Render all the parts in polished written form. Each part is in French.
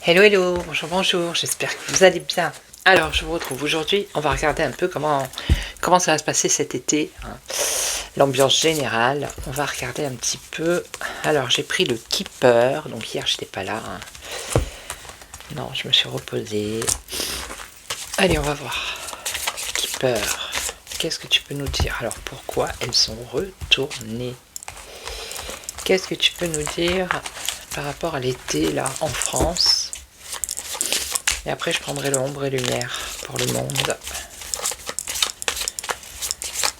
Hello hello, bonjour, j'espère que vous allez bien. Alors je vous retrouve aujourd'hui, on va regarder un peu comment ça va se passer cet été, hein. L'ambiance générale, on va regarder un petit peu. Alors j'ai pris le Keeper, donc hier j'étais pas là, hein. Non, je me suis reposée. Allez, on va voir. Keeper, qu'est-ce que tu peux nous dire? Alors pourquoi elles sont retournées? Qu'est-ce que tu peux nous dire par rapport à l'été là en France? Et après, je prendrai l'ombre et lumière pour le monde.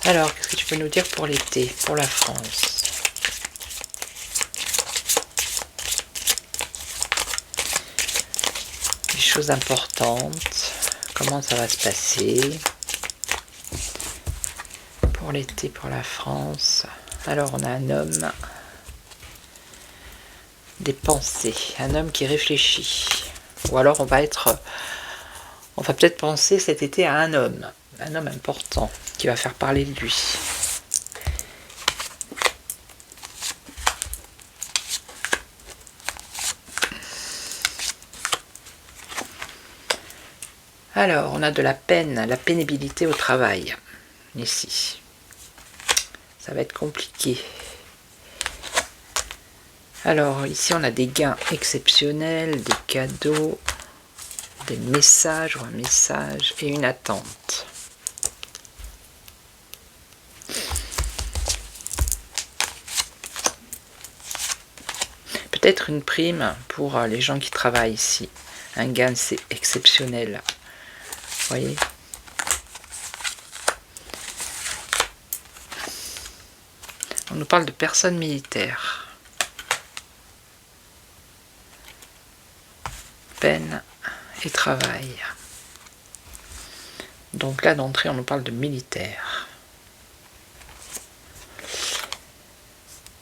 Alors, qu'est-ce que tu peux nous dire pour l'été, pour la France? Des choses importantes. Comment ça va se passer pour l'été, pour la France? Alors, on a un homme, des pensées, un homme qui réfléchit. Ou alors on va peut-être penser cet été à un homme important qui va faire parler de lui. Alors on a de la peine, la pénibilité au travail ici. Ça va être compliqué. Alors ici on a des gains exceptionnels, des cadeaux, des messages ou un message et une attente. Peut-être une prime pour les gens qui travaillent ici. Un gain c'est exceptionnel. Vous voyez ? On nous parle de personnes militaires. Peine et travail. Donc là d'entrée on nous parle de militaire.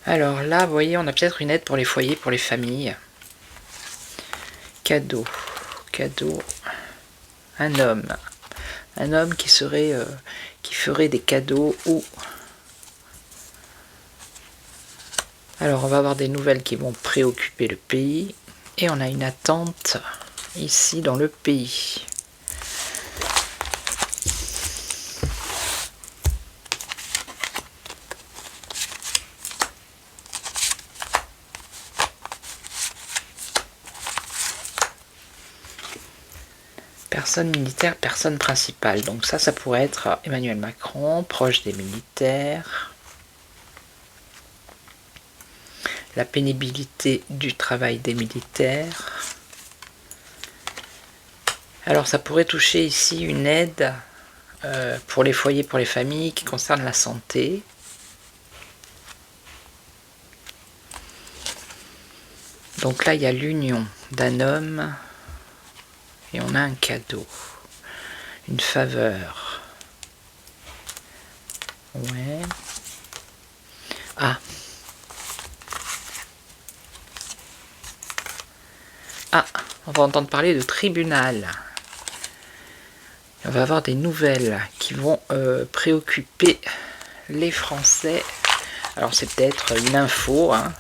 Alors là vous voyez on a peut-être une aide pour les foyers, pour les familles. Cadeau, un homme qui ferait des cadeaux ou alors on va avoir des nouvelles qui vont préoccuper le pays. Et on a une attente ici dans le pays. Personne militaire, personne principale. Donc ça pourrait être Emmanuel Macron, proche des militaires. La pénibilité du travail des militaires. Alors ça pourrait toucher ici une aide pour les foyers, pour les familles qui concerne la santé. Donc là il y a l'union d'un homme et on a un cadeau, une faveur. Ouais. On va entendre parler de tribunal. On va avoir des nouvelles qui vont préoccuper les Français. Alors c'est peut-être une info, hein.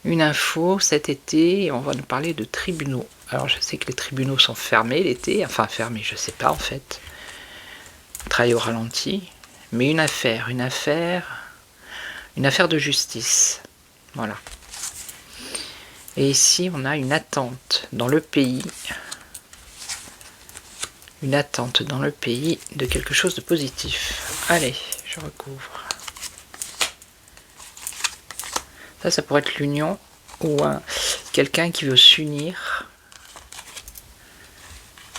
Une info cet été, on va nous parler de tribunaux. Alors je sais que les tribunaux sont fermés l'été, enfin fermés, je sais pas en fait. Travail au ralenti, mais une affaire de justice. Voilà. Et ici, on a une attente dans le pays. Une attente dans le pays de quelque chose de positif. Allez, je recouvre. Ça pourrait être l'union ou quelqu'un qui veut s'unir.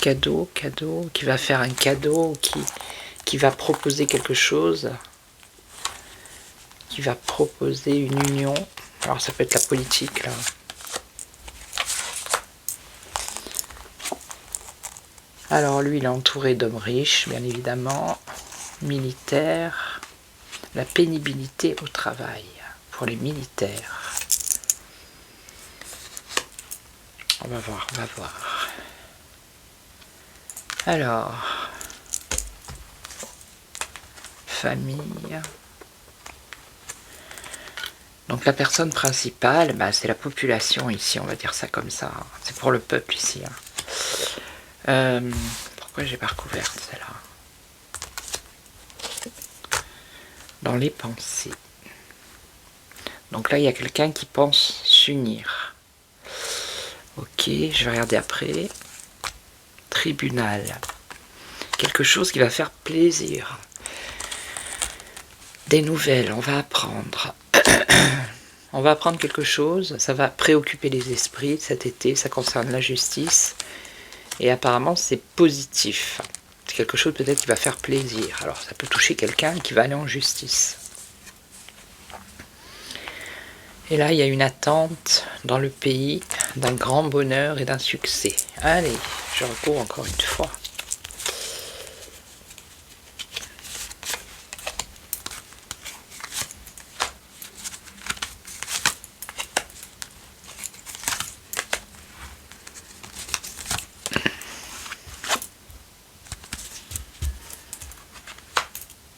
Cadeau, qui va faire un cadeau, qui va proposer quelque chose, qui va proposer une union. Alors ça peut être la politique là. Alors lui il est entouré d'hommes riches, bien évidemment, militaires, la pénibilité au travail pour les militaires. On va voir, on va voir. Alors, famille. Donc la personne principale, bah, c'est la population ici, on va dire ça comme ça. C'est pour le peuple ici. Pourquoi j'ai pas recouvert celle-là? Dans les pensées. Donc là, il y a quelqu'un qui pense s'unir. Ok, je vais regarder après. Tribunal. Quelque chose qui va faire plaisir. Des nouvelles, on va apprendre. On va apprendre quelque chose, ça va préoccuper les esprits cet été, ça concerne la justice. Et apparemment, c'est positif. C'est quelque chose peut-être qui va faire plaisir. Alors, ça peut toucher quelqu'un qui va aller en justice. Et là, il y a une attente dans le pays d'un grand bonheur et d'un succès. Allez, je recours encore une fois.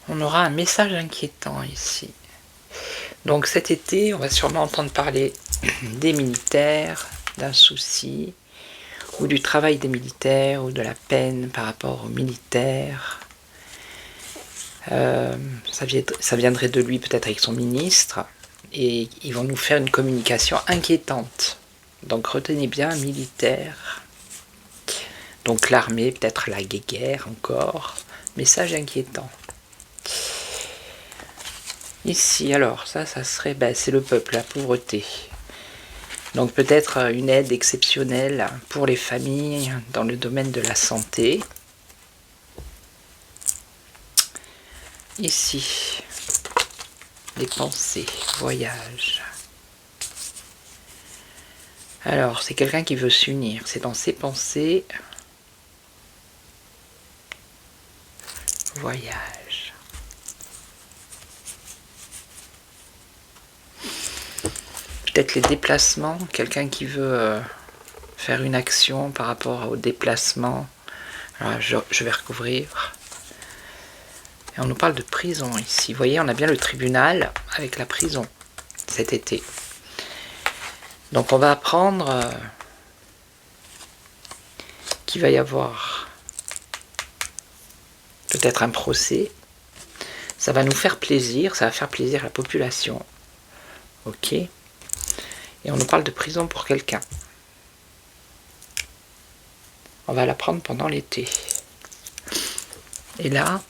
On aura un message inquiétant ici. Donc cet été, on va sûrement entendre parler des militaires, d'un souci, ou du travail des militaires, ou de la peine par rapport aux militaires. Ça viendrait de lui peut-être avec son ministre, et ils vont nous faire une communication inquiétante. Donc retenez bien, militaire. Donc l'armée, peut-être la guerre encore. Message inquiétant. Ici, alors, ça serait, c'est le peuple, la pauvreté. Donc peut-être une aide exceptionnelle pour les familles dans le domaine de la santé. Ici, les pensées, voyage. Alors, c'est quelqu'un qui veut s'unir, c'est dans ses pensées. Voyage. Peut-être les déplacements, quelqu'un qui veut faire une action par rapport au déplacement. Alors, je vais recouvrir. Et on nous parle de prison ici. Vous voyez, on a bien le tribunal avec la prison cet été. Donc on va apprendre qu'il va y avoir peut-être un procès. Ça va nous faire plaisir, ça va faire plaisir à la population. Ok. Et on nous parle de prison pour quelqu'un. On va l'apprendre pendant l'été. Et là,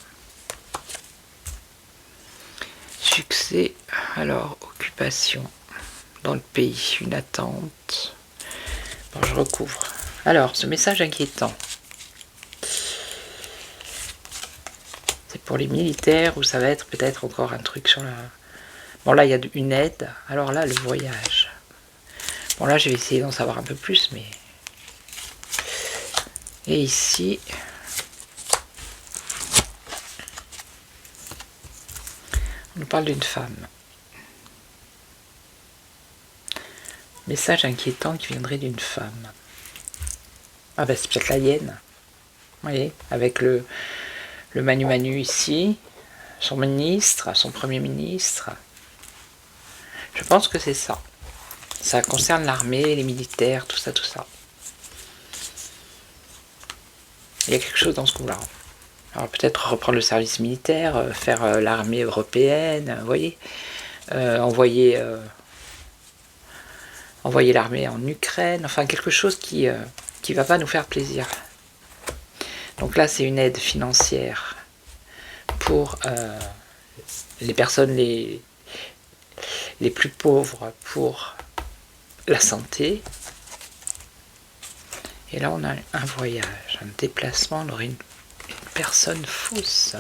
succès, alors occupation dans le pays, une attente. Bon, je recouvre. Alors, ce message inquiétant, c'est pour les militaires ou ça va être peut-être encore un truc sur la... Bon, là, il y a une aide. Alors là, le voyage. Bon, là, je vais essayer d'en savoir un peu plus, mais... Et ici... On nous parle d'une femme. Message inquiétant qui viendrait d'une femme. Ah ben c'est peut-être la hyène. Vous voyez, avec le Manu Manu ici, son ministre, son premier ministre. Je pense que c'est ça. Ça concerne l'armée, les militaires, tout ça, tout ça. Il y a quelque chose dans ce coup-là. Alors peut-être reprendre le service militaire, faire l'armée européenne, vous voyez, envoyer l'armée en Ukraine, enfin quelque chose qui va pas nous faire plaisir. Donc là c'est une aide financière pour les personnes les plus pauvres pour la santé. Et là on a un voyage, un déplacement, on aurait une personne fausse.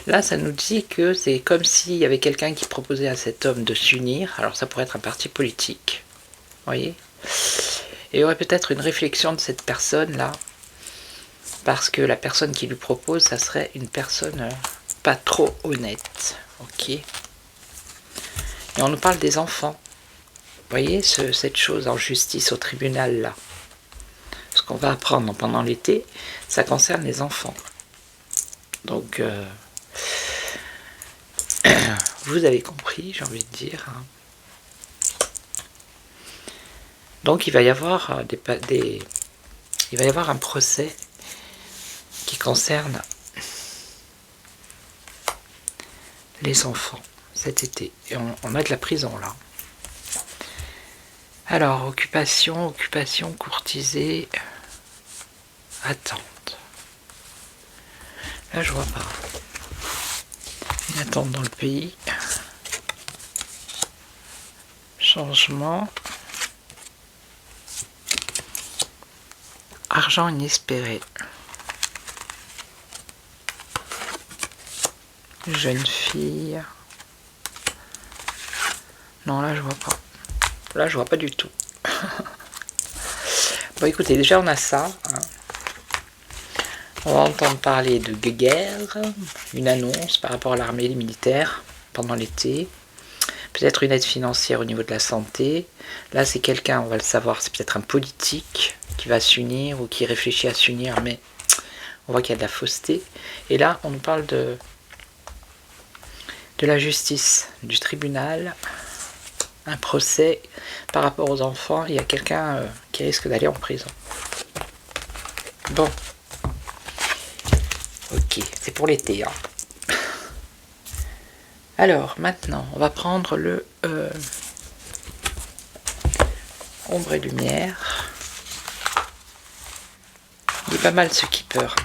Là, ça nous dit que c'est comme s'il y avait quelqu'un qui proposait à cet homme de s'unir. Alors ça pourrait être un parti politique, vous voyez. Et il y aurait peut-être une réflexion de cette personne-là, parce que la personne qui lui propose, ça serait une personne pas trop honnête, ok. Et on nous parle des enfants. Vous voyez, cette chose en justice au tribunal, là. Ce qu'on va apprendre pendant l'été, ça concerne les enfants. Donc, vous avez compris, j'ai envie de dire. Hein. Donc, il va y avoir il va y avoir un procès qui concerne les enfants cet été. Et on a de la prison, là. Alors, occupation, courtisée, attente. Là, je vois pas. Une attente dans le pays. Changement. Argent inespéré. Jeune fille. Non, là, je vois pas. Là, je vois pas du tout. Bon, écoutez, déjà, on a ça. Hein. On va entendre parler de guerre, une annonce par rapport à l'armée et les militaires pendant l'été. Peut-être une aide financière au niveau de la santé. Là, c'est quelqu'un, on va le savoir, c'est peut-être un politique qui va s'unir ou qui réfléchit à s'unir, mais on voit qu'il y a de la fausseté. Et là, on nous parle de la justice, du tribunal, un procès par rapport aux enfants. Il y a quelqu'un qui risque d'aller en prison. Bon. Ok, c'est pour l'été. Hein. Alors, maintenant, on va prendre le ombre et lumière. Il est pas mal ce keeper.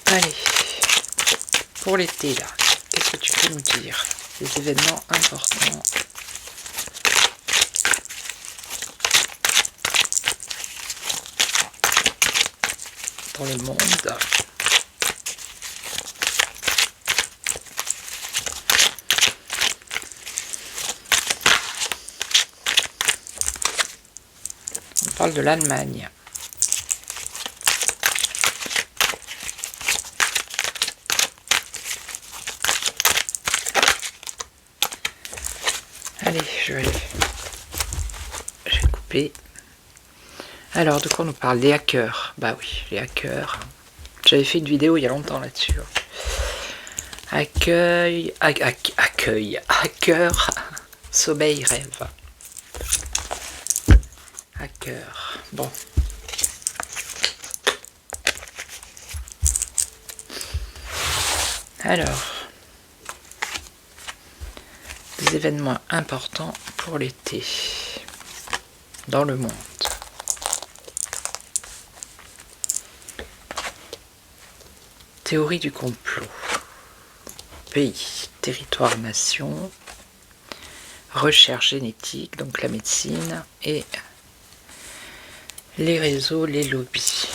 Allez, pour l'été là, qu'est-ce que tu peux nous dire? Des événements importants. Dans le monde. On parle de l'Allemagne. Allez, je vais couper. Alors, de quoi on nous parle? Les hackers. Bah oui, les hackers. J'avais fait une vidéo il y a longtemps là-dessus. Accueil, hacker, sommeil, rêve. Hacker. Bon. Alors, des événements importants pour l'été dans le monde. Théorie du complot. Pays, territoire, nation, recherche génétique, donc la médecine, et les réseaux, les lobbies.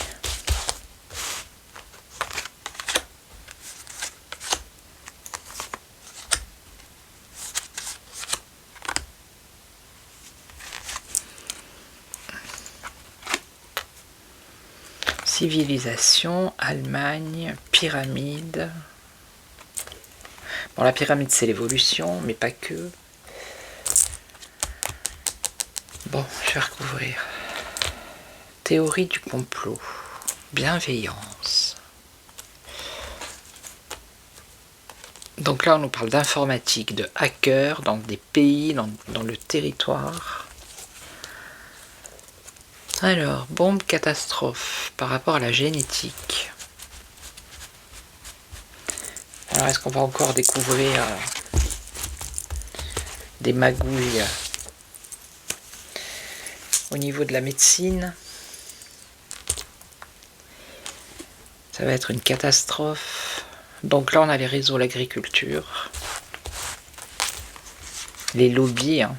Civilisation, Allemagne, pyramide. Bon, la pyramide, c'est l'évolution, mais pas que. Bon, je vais recouvrir. Théorie du complot. Bienveillance. Donc là, on nous parle d'informatique, de hackers dans des pays, dans le territoire. Alors, bombe catastrophe par rapport à la génétique. Alors, est-ce qu'on va encore découvrir des magouilles au niveau de la médecine? Ça va être une catastrophe. Donc là, on a les réseaux, l'agriculture. Les lobbies, hein.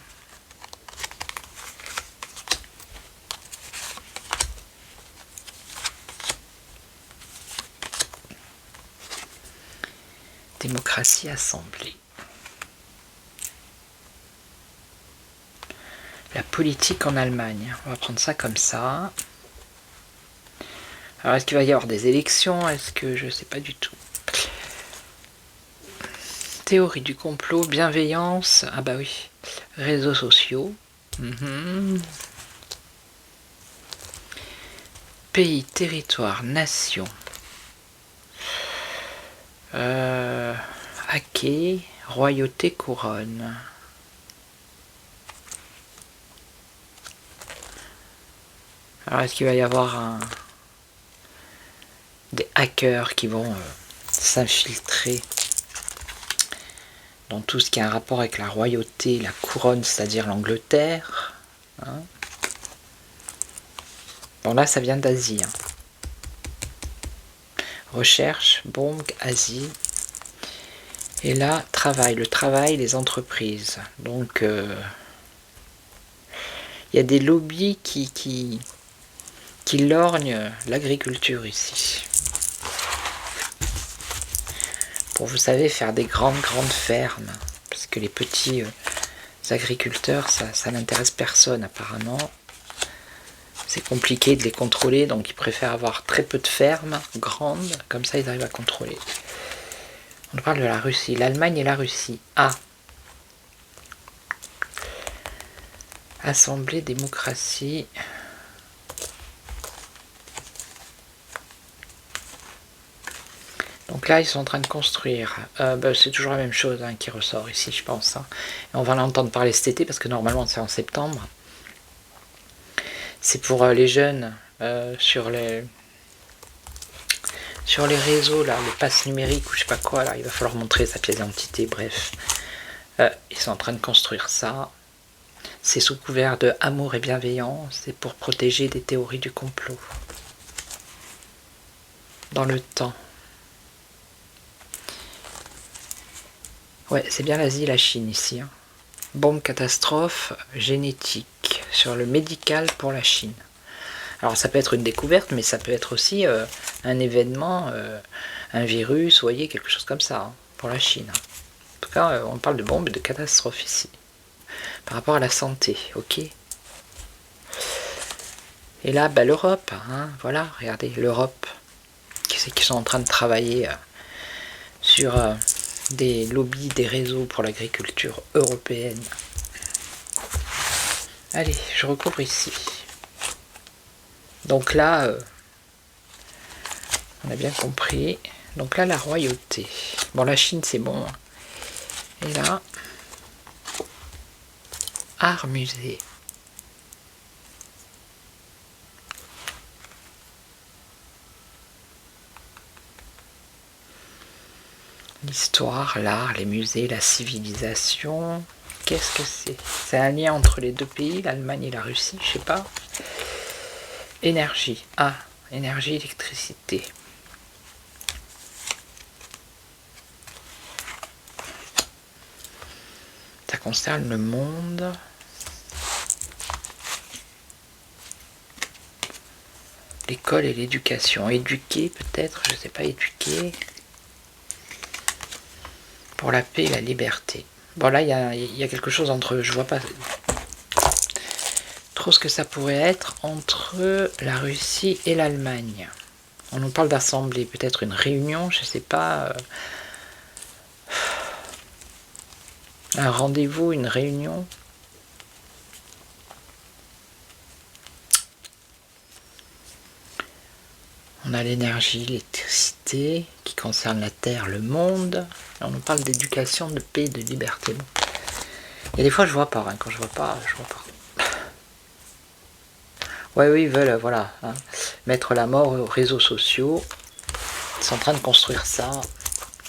Démocratie assemblée. La politique en Allemagne. On va prendre ça comme ça. Alors, est-ce qu'il va y avoir des élections? Est-ce que je sais pas du tout. Théorie du complot, bienveillance. Ah bah oui. Réseaux sociaux. Pays, territoire, nation. Hacké, royauté, couronne. Alors est-ce qu'il va y avoir des hackers qui vont s'infiltrer dans tout ce qui a un rapport avec la royauté, la couronne, c'est-à-dire l'Angleterre, hein? Bon là ça vient d'Asie, hein. Recherche, bombe, Asie. Et là, travail, le travail, les entreprises. Donc, il y a des lobbies qui lorgnent l'agriculture ici. Pour, vous savez, faire des grandes fermes. Parce que les petits agriculteurs, ça n'intéresse personne apparemment. C'est compliqué de les contrôler, donc ils préfèrent avoir très peu de fermes grandes. Comme ça, ils arrivent à contrôler. On parle de la Russie, l'Allemagne et la Russie. Ah. Assemblée, démocratie. Donc là, ils sont en train de construire. C'est toujours la même chose qui ressort ici, je pense. Hein. Et on va l'entendre parler cet été, parce que normalement, c'est en septembre. C'est pour les jeunes sur les réseaux, là, le pass numérique ou je sais pas quoi. Là, il va falloir montrer sa pièce d'identité, bref. Ils sont en train de construire ça. C'est sous couvert de amour et bienveillance. C'est pour protéger des théories du complot. Dans le temps. Ouais, c'est bien l'Asie et la Chine ici. Hein. Bombe catastrophe génétique sur le médical pour la Chine. Alors ça peut être une découverte, mais ça peut être aussi un événement, un virus, vous voyez, quelque chose comme ça, hein, pour la Chine. En tout cas, on parle de bombe et de catastrophe ici. Par rapport à la santé, ok. Et là, bah, l'Europe, hein, voilà, regardez, l'Europe, qui sont en train de travailler sur des lobbies, des réseaux pour l'agriculture européenne. Allez, je recouvre ici. Donc là, on a bien compris. Donc là, la royauté. Bon, la Chine, c'est bon. Et là, art musée. L'histoire, l'art, les musées, la civilisation. Qu'est-ce que c'est? C'est un lien entre les deux pays, l'Allemagne et la Russie, je sais pas. Énergie. Ah, énergie, électricité. Ça concerne le monde. L'école et l'éducation. Éduquer peut-être, je sais pas, éduquer. Pour la paix et la liberté. Bon là, il y a quelque chose entre... Je vois pas trop ce que ça pourrait être entre la Russie et l'Allemagne. On nous parle d'assemblée, peut-être une réunion, je sais pas... un rendez-vous, une réunion. On a l'énergie, l'électricité, qui concerne la Terre, le monde. Et on nous parle d'éducation, de paix, de liberté. Bon. Et des fois, je vois pas. Hein. Quand je vois pas, je vois pas. Ouais, oui, ils veulent, voilà, hein, mettre la mort aux réseaux sociaux. Ils sont en train de construire ça.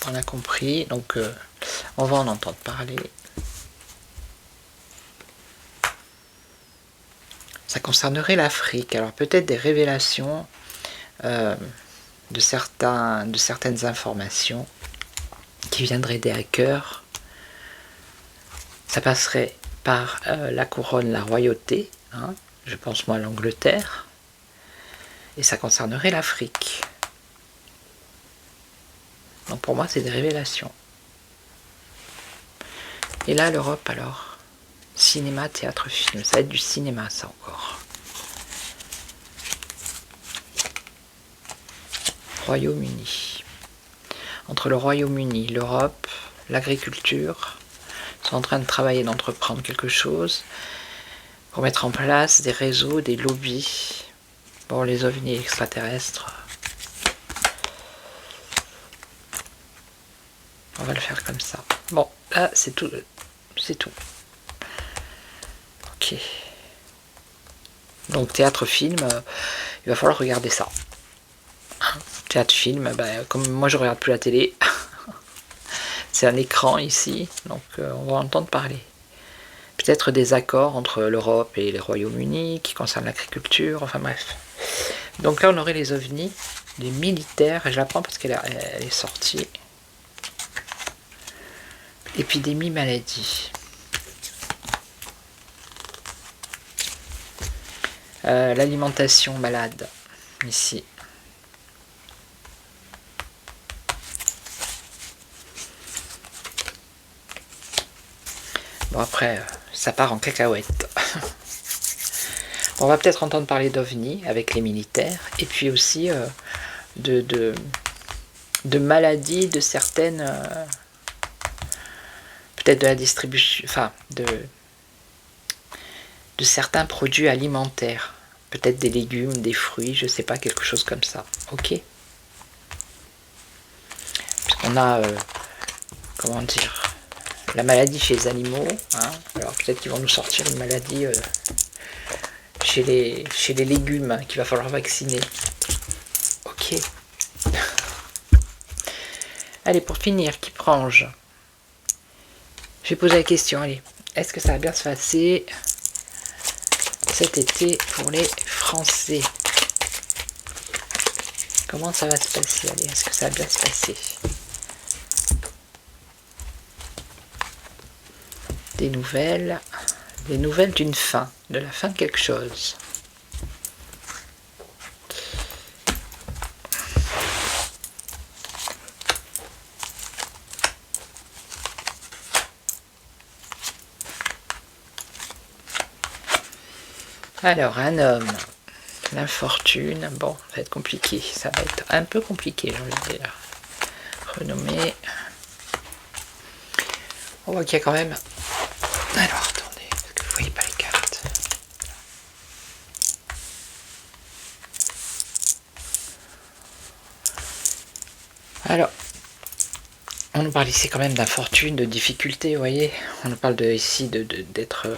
On a compris. Donc, on va en entendre parler. Ça concernerait l'Afrique. Alors, peut-être des révélations de certaines informations qui viendraient des hackers Ça passerait par la couronne, la royauté, hein, je pense moi à l'Angleterre, et ça concernerait l'Afrique. Donc pour moi c'est des révélations. Et là l'Europe alors, cinéma, théâtre, film, ça va être du cinéma ça encore. Royaume-Uni. Entre le Royaume-Uni, l'Europe, l'agriculture, sont en train de travailler, d'entreprendre quelque chose pour mettre en place des réseaux, des lobbies. Bon, les ovnis extraterrestres, on va le faire comme ça. Bon, là, c'est tout. C'est tout. Ok. Donc, théâtre-film, il va falloir regarder ça. Théâtre-film, comme moi je regarde plus la télé, c'est un écran ici, donc on va entendre parler. Peut-être des accords entre l'Europe et les Royaumes-Unis qui concernent l'agriculture, enfin bref. Donc là on aurait les ovnis, les militaires, et je la prends parce qu'elle est sortie. Épidémie, maladie. L'alimentation malade, ici. Bon après, ça part en cacahuète. On va peut-être entendre parler d'ovnis avec les militaires, et puis aussi de maladies de certaines... peut-être de la distribution... Enfin, de certains produits alimentaires. Peut-être des légumes, des fruits, je sais pas, quelque chose comme ça. Ok. Puisqu'on a... comment dire, la maladie chez les animaux, hein. Alors peut-être qu'ils vont nous sortir une maladie chez les légumes hein, qu'il va falloir vacciner. Ok. Allez, pour finir, qui prange. Je vais poser la question, allez. Est-ce que ça va bien se passer cet été pour les Français? Comment ça va se passer? Allez, est-ce que ça va bien se passer? Des nouvelles d'une fin, de la fin de quelque chose. Alors, un homme, l'infortune, bon, ça va être compliqué, ça va être un peu compliqué, j'ai envie de dire. Renommé. On voit qu'il y a quand même... Alors, attendez, parce que vous voyez pas les cartes. Alors, on nous parle ici quand même d'infortune, de difficulté, vous voyez. On nous parle ici d'être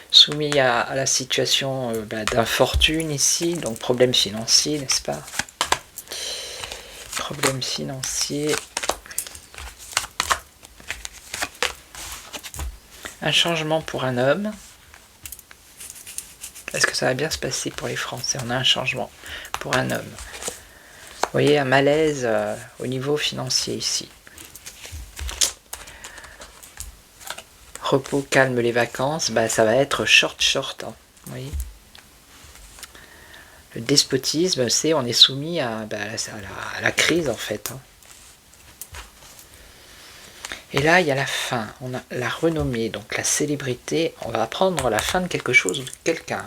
soumis à la situation d'infortune ici, donc problème financier, n'est-ce pas? Problème financier. Un changement pour un homme. Est-ce que ça va bien se passer pour les Français? On a un changement pour un homme. Vous voyez, un malaise au niveau financier ici. Repos, calme, les vacances, ça va être short, hein, vous voyez. Le despotisme, c'est on est soumis à la crise en fait. Hein. Et là, il y a la fin, on a la renommée, donc la célébrité, on va apprendre la fin de quelque chose ou de quelqu'un.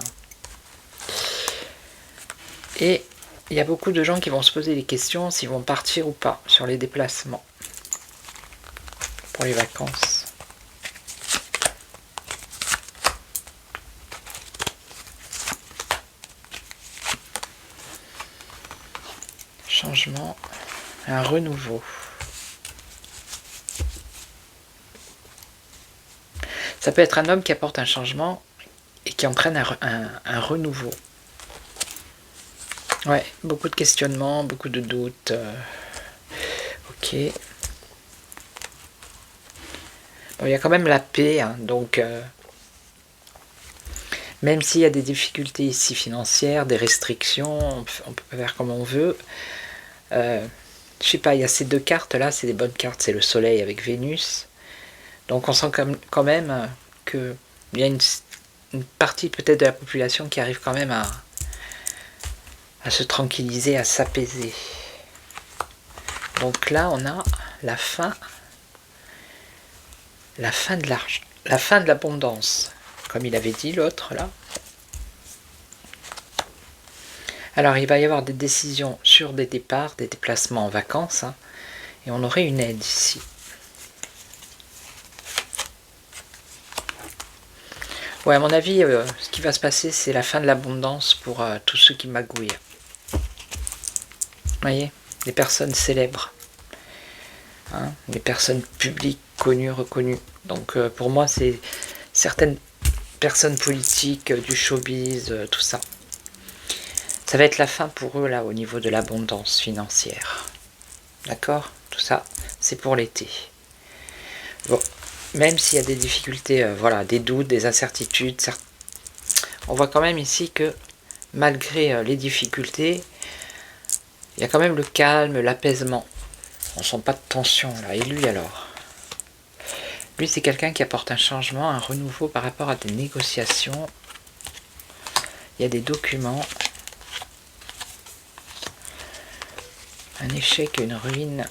Et il y a beaucoup de gens qui vont se poser des questions s'ils vont partir ou pas sur les déplacements pour les vacances. Changement, un renouveau. Ça peut être un homme qui apporte un changement et qui entraîne un renouveau. Ouais, beaucoup de questionnements, beaucoup de doutes. Ok. Bon, il y a quand même la paix, hein, donc même s'il y a des difficultés ici financières, des restrictions, on peut faire comme on veut. Je sais pas, il y a ces deux cartes là, c'est des bonnes cartes, c'est le soleil avec Vénus. Donc on sent quand même qu'il y a une partie peut-être de la population qui arrive quand même à se tranquilliser, à s'apaiser. Donc là on a la fin de l'argent, la fin de l'abondance, comme il avait dit l'autre là. Alors il va y avoir des décisions sur des départs, des déplacements en vacances, hein, et on aurait une aide ici. Ouais, à mon avis, ce qui va se passer, c'est la fin de l'abondance pour tous ceux qui magouillent. Vous voyez, des personnes célèbres, hein, des personnes publiques, connues, reconnues. Donc pour moi, c'est certaines personnes politiques, du showbiz, tout ça. Ça va être la fin pour eux, là, au niveau de l'abondance financière. D'accord? Tout ça, c'est pour l'été. Bon, même s'il y a des difficultés, voilà, des doutes, des incertitudes, on voit quand même ici que, malgré les difficultés, il y a quand même le calme, l'apaisement. On ne sent pas de tension, là. Et lui, alors? Lui, c'est quelqu'un qui apporte un changement, un renouveau par rapport à des négociations. Il y a des documents. Un échec, une ruine.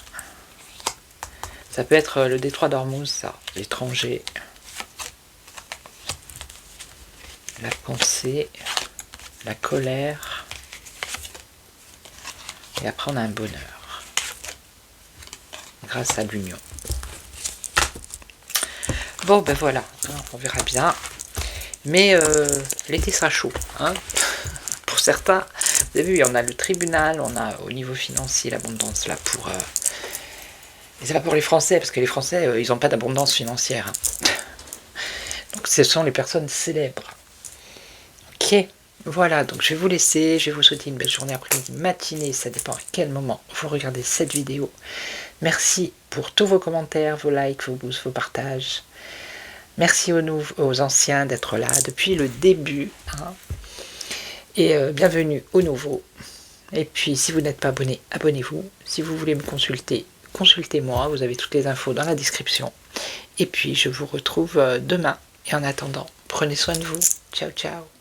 Ça peut être le détroit d'Ormuz, ça, l'étranger. La pensée, la colère. Et après, on a un bonheur. Grâce à l'union. Bon, ben voilà, on verra bien. Mais l'été sera chaud, hein. Pour certains, vous avez vu, on a le tribunal, on a au niveau financier l'abondance là pour... Et c'est pas pour les Français, parce que les Français, ils n'ont pas d'abondance financière. Hein. Donc ce sont les personnes célèbres. Ok, voilà, donc je vais vous laisser, je vais vous souhaiter une belle journée, après-midi, matinée, ça dépend à quel moment vous regardez cette vidéo. Merci pour tous vos commentaires, vos likes, vos boosts, vos partages. Merci aux anciens d'être là depuis le début. Hein. Et bienvenue aux nouveaux. Et puis si vous n'êtes pas abonné, abonnez-vous. Si vous voulez me consulter, consultez-moi. Vous avez toutes les infos dans la description. Et puis je vous retrouve demain. Et en attendant, prenez soin de vous. Ciao, ciao.